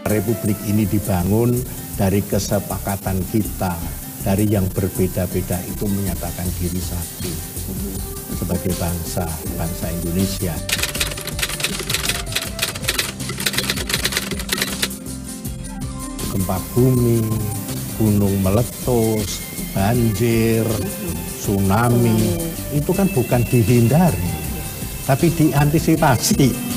Republik ini dibangun dari kesepakatan kita, dari yang berbeda-beda itu menyatakan diri satu sebagai bangsa Indonesia. Gempa bumi, gunung meletus, banjir, tsunami, itu kan bukan dihindari, tapi diantisipasi.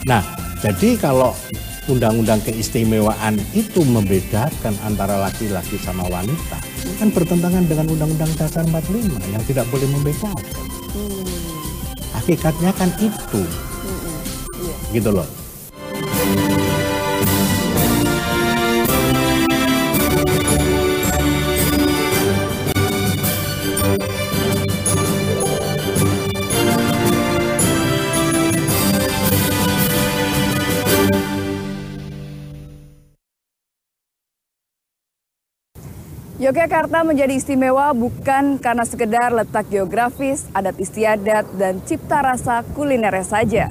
Nah, jadi kalau undang-undang keistimewaan itu membedakan antara laki-laki sama wanita, kan bertentangan dengan Undang-Undang Dasar 45 yang tidak boleh membedakan. Hakikatnya kan itu, gitu loh. Yogyakarta menjadi istimewa bukan karena sekedar letak geografis, adat istiadat, dan cipta rasa kulinernya saja.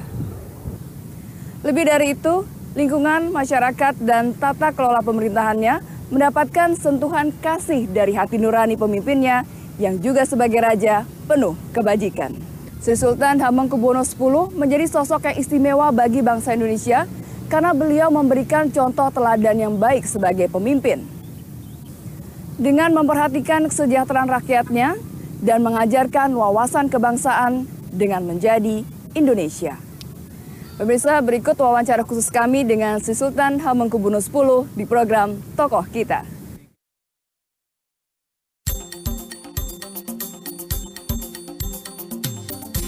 Lebih dari itu, lingkungan, masyarakat, dan tata kelola pemerintahannya mendapatkan sentuhan kasih dari hati nurani pemimpinnya yang juga sebagai raja penuh kebajikan. Sri Sultan Hamengkubuwono X menjadi sosok yang istimewa bagi bangsa Indonesia karena beliau memberikan contoh teladan yang baik sebagai pemimpin. Dengan memperhatikan kesejahteraan rakyatnya dan mengajarkan wawasan kebangsaan dengan menjadi Indonesia. Pemirsa, berikut wawancara khusus kami dengan Sri Sultan Hamengkubuwono X di program Tokoh Kita.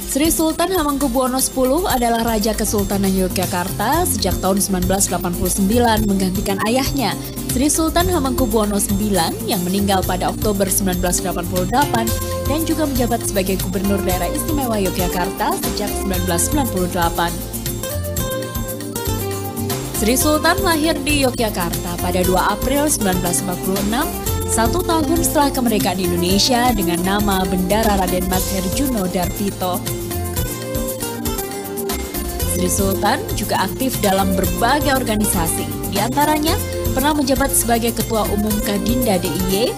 Sri Sultan Hamengkubuwono X adalah Raja Kesultanan Yogyakarta sejak tahun 1989 menggantikan ayahnya, Sri Sultan Hamengkubuwono IX yang meninggal pada Oktober 1988 dan juga menjabat sebagai Gubernur Daerah Istimewa Yogyakarta sejak 1998. Sri Sultan lahir di Yogyakarta pada 2 April 1946, 1 tahun setelah kemerdekaan Indonesia dengan nama Bendara Raden Mas Herjuno Dartito. Sri Sultan juga aktif dalam berbagai organisasi, diantaranya pernah menjabat sebagai Ketua Umum Kadinda DIY,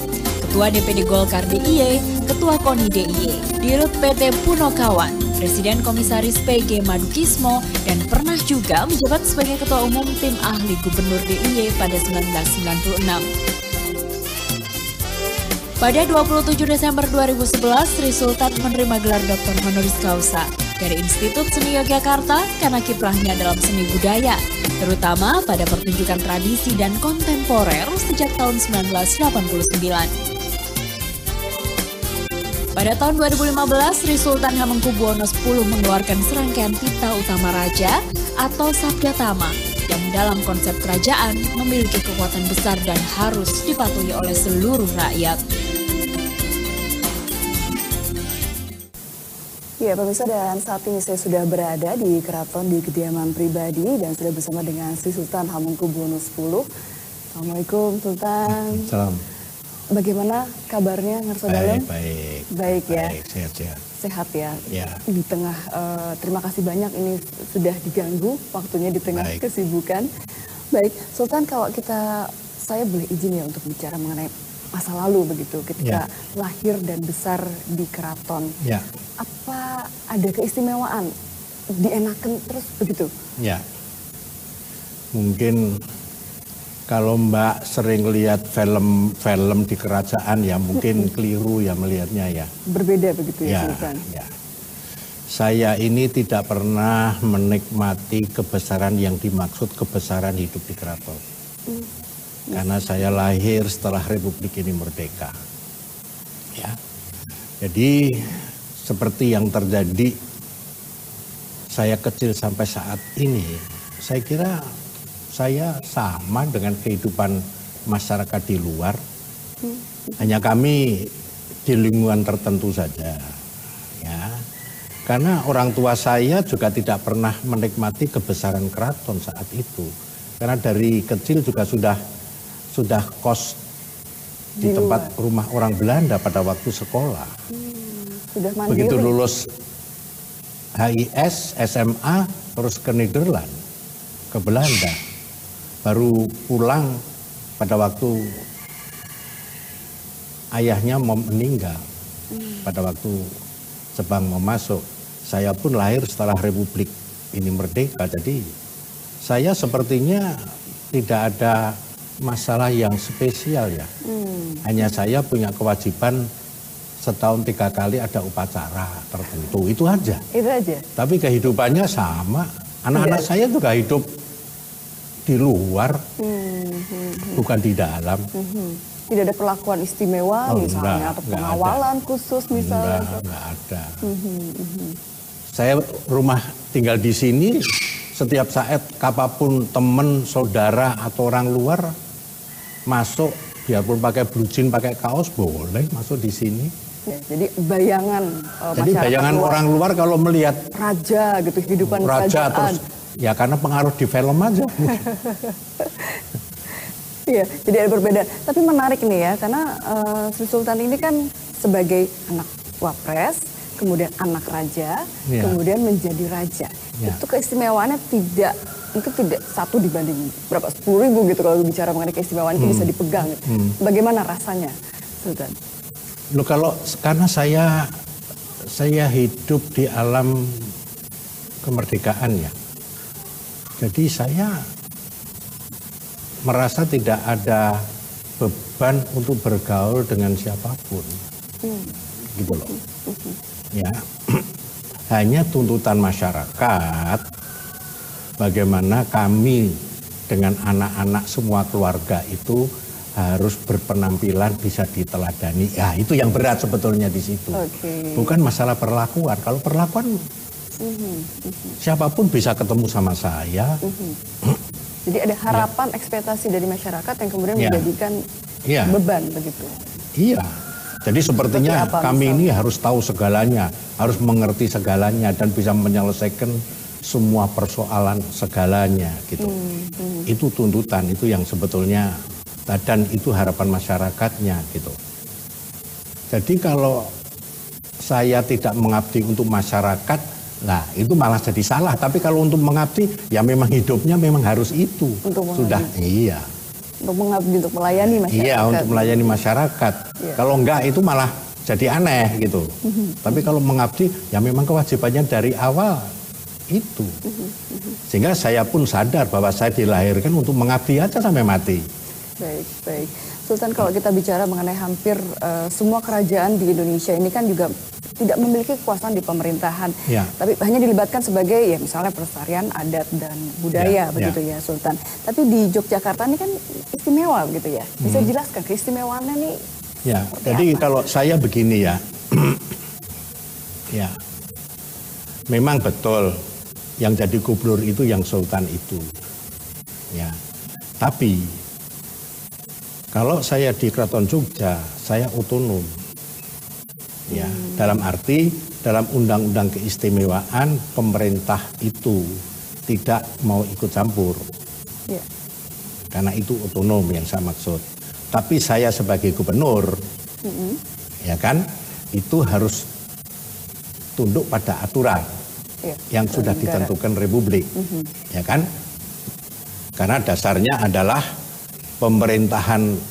Ketua DPD Golkar DIY, Ketua KONI DIY, Dirut PT Punokawan, Presiden Komisaris PG Madukismo, dan pernah juga menjabat sebagai Ketua Umum Tim Ahli Gubernur DIY pada 1996. Pada 27 Desember 2011, Sri Sultan menerima gelar Dr. Honoris Causa dari Institut Seni Yogyakarta karena kiprahnya dalam seni budaya, terutama pada pertunjukan tradisi dan kontemporer sejak tahun 1989. Pada tahun 2015, Sri Sultan Hamengkubuwono X mengeluarkan serangkaian Tita Utama Raja atau Sabda Tama yang dalam konsep kerajaan memiliki kekuatan besar dan harus dipatuhi oleh seluruh rakyat. Ya, pemirsa, dan saat ini saya sudah berada di keraton di kediaman pribadi dan sudah bersama dengan Sri Sultan Hamengkubuwono X. Assalamualaikum, Sultan. Salam. Bagaimana kabarnya, Ngarso Dalem? Baik ya. Sehat-sehat. Sehat ya. Ya. Di tengah, terima kasih banyak ini sudah diganggu waktunya di tengah kesibukan. Baik, Sultan, kalau saya boleh izin ya untuk bicara mengenai masa lalu begitu, ketika lahir dan besar di keraton. Ya. Apa ada keistimewaan, dienakan terus begitu? Ya. Mungkin kalau Mbak sering lihat film-film di kerajaan ya mungkin keliru ya melihatnya ya. Berbeda begitu ya, Sultan? Ya. Saya ini tidak pernah menikmati kebesaran yang dimaksud kebesaran hidup di keraton. Karena saya lahir setelah Republik ini merdeka. Ya. Jadi seperti yang terjadi saya kecil sampai saat ini, saya kira saya sama dengan kehidupan masyarakat di luar. Hanya kami di lingkungan tertentu saja. Ya. Karena orang tua saya juga tidak pernah menikmati kebesaran keraton saat itu. Karena dari kecil juga sudah kos di tempat rumah orang Belanda pada waktu sekolah. Sudah mandiri. Begitu lulus HIS, SMA, terus ke Nederland, ke Belanda. Baru pulang pada waktu ayahnya mau meninggal, pada waktu Jepang mau masuk. Saya pun lahir setelah Republik ini merdeka, jadi saya sepertinya tidak ada masalah yang spesial ya. Hanya saya punya kewajiban setahun 3 kali ada upacara tertentu, itu aja. Itu aja. Tapi kehidupannya sama. Anak-anak saya juga hidup di luar, bukan di dalam. Tidak ada perlakuan istimewa misalnya, atau pengawalan khusus misalnya. Enggak ada. Saya rumah tinggal di sini, setiap saat kapanpun teman, saudara atau orang luar masuk, biarpun pakai blue jean, pakai kaos, boleh masuk di sini. Ya, jadi bayangan jadi bayangan luar, orang luar kalau melihat raja gitu, kehidupan raja kerajaan. Terus ya karena pengaruh di film aja. Iya, jadi ada perbedaan. Tapi menarik nih ya, karena Sri Sultan ini kan sebagai anak wapres, kemudian anak raja, kemudian menjadi raja. Itu keistimewaannya mungkin tidak 1 dibanding berapa 10.000 gitu kalau bicara mengenai keistimewaan itu bisa dipegang. Gitu. Bagaimana rasanya, Sultan? Loh, karena saya hidup di alam kemerdekaan ya. Jadi saya merasa tidak ada beban untuk bergaul dengan siapapun. Gitu loh. Ya. Hanya tuntutan masyarakat bagaimana kami dengan anak-anak semua keluarga itu harus berpenampilan bisa diteladani. Ya, itu yang berat sebetulnya di situ. Bukan masalah perlakuan. Kalau perlakuan siapapun bisa ketemu sama saya. Jadi ada harapan, ekspektasi dari masyarakat yang kemudian menjadikan beban begitu. Iya. Jadi sepertinya kami ini harus tahu segalanya, harus mengerti segalanya dan bisa menyelesaikan semua persoalan segalanya gitu. Itu tuntutan, itu yang sebetulnya, dan itu harapan masyarakatnya gitu. Jadi kalau saya tidak mengabdi untuk masyarakat, nah itu malah jadi salah. Tapi kalau untuk mengabdi, ya memang hidupnya memang harus itu. Sudah, iya. Untuk mengabdi, untuk melayani masyarakat. Iya, untuk melayani masyarakat. Kalau enggak itu malah jadi aneh gitu. Tapi kalau mengabdi, ya memang kewajibannya dari awal itu. Sehingga saya pun sadar bahwa saya dilahirkan untuk mengabdi aja sampai mati. Baik, baik. Sultan, kalau kita bicara mengenai hampir semua kerajaan di Indonesia ini kan juga tidak memiliki kekuasaan di pemerintahan, tapi hanya dilibatkan sebagai ya misalnya pelestarian adat dan budaya begitu ya Sultan. Tapi di Yogyakarta ini kan istimewa begitu ya. Bisa dijelaskan keistimewaannya nih? Ya, jadi kalau saya begini ya, ya, memang betul yang jadi gubernur itu yang Sultan itu, ya. Tapi kalau saya di Keraton Jogja, saya otonom. Ya, dalam arti dalam undang-undang keistimewaan pemerintah itu tidak mau ikut campur. Karena itu otonom yang saya maksud. Tapi saya sebagai gubernur, ya kan, itu harus tunduk pada aturan yang sudah ditentukan Republik, ya kan? Karena dasarnya adalah pemerintahan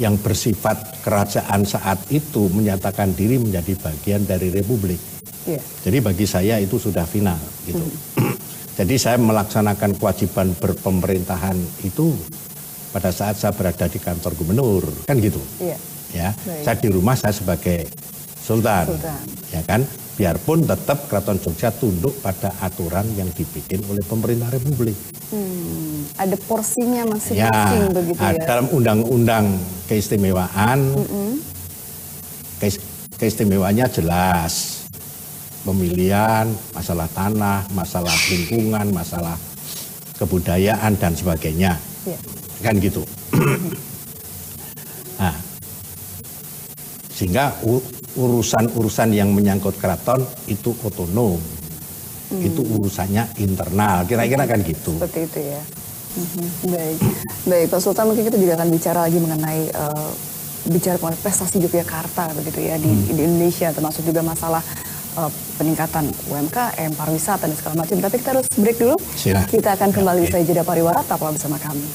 yang bersifat kerajaan saat itu menyatakan diri menjadi bagian dari Republik. Jadi bagi saya itu sudah final gitu. Jadi saya melaksanakan kewajiban berpemerintahan itu pada saat saya berada di kantor gubernur, kan gitu. Ya, saya di rumah saya sebagai Sultan, ya kan. Biarpun tetap Keraton Jogja tunduk pada aturan yang dibikin oleh pemerintah Republik. Ada porsinya masing-masing begitu ya. Dalam undang-undang keistimewaan, keistimewaannya jelas. Pemilihan, masalah tanah, masalah lingkungan, masalah kebudayaan dan sebagainya. Kan gitu. Nah, sehingga urusan-urusan yang menyangkut keraton itu otonom, itu urusannya internal, kira-kira kan gitu. Seperti itu ya. Baik, baik Pak Sultan, mungkin kita juga akan bicara lagi mengenai bicara mengenai prestasi Yogyakarta begitu ya di Indonesia, termasuk juga masalah peningkatan UMKM, pariwisata dan segala macam. Tapi kita harus break dulu. Silahkan. Kita akan kembali usai jeda pariwara, tetaplah bersama kami.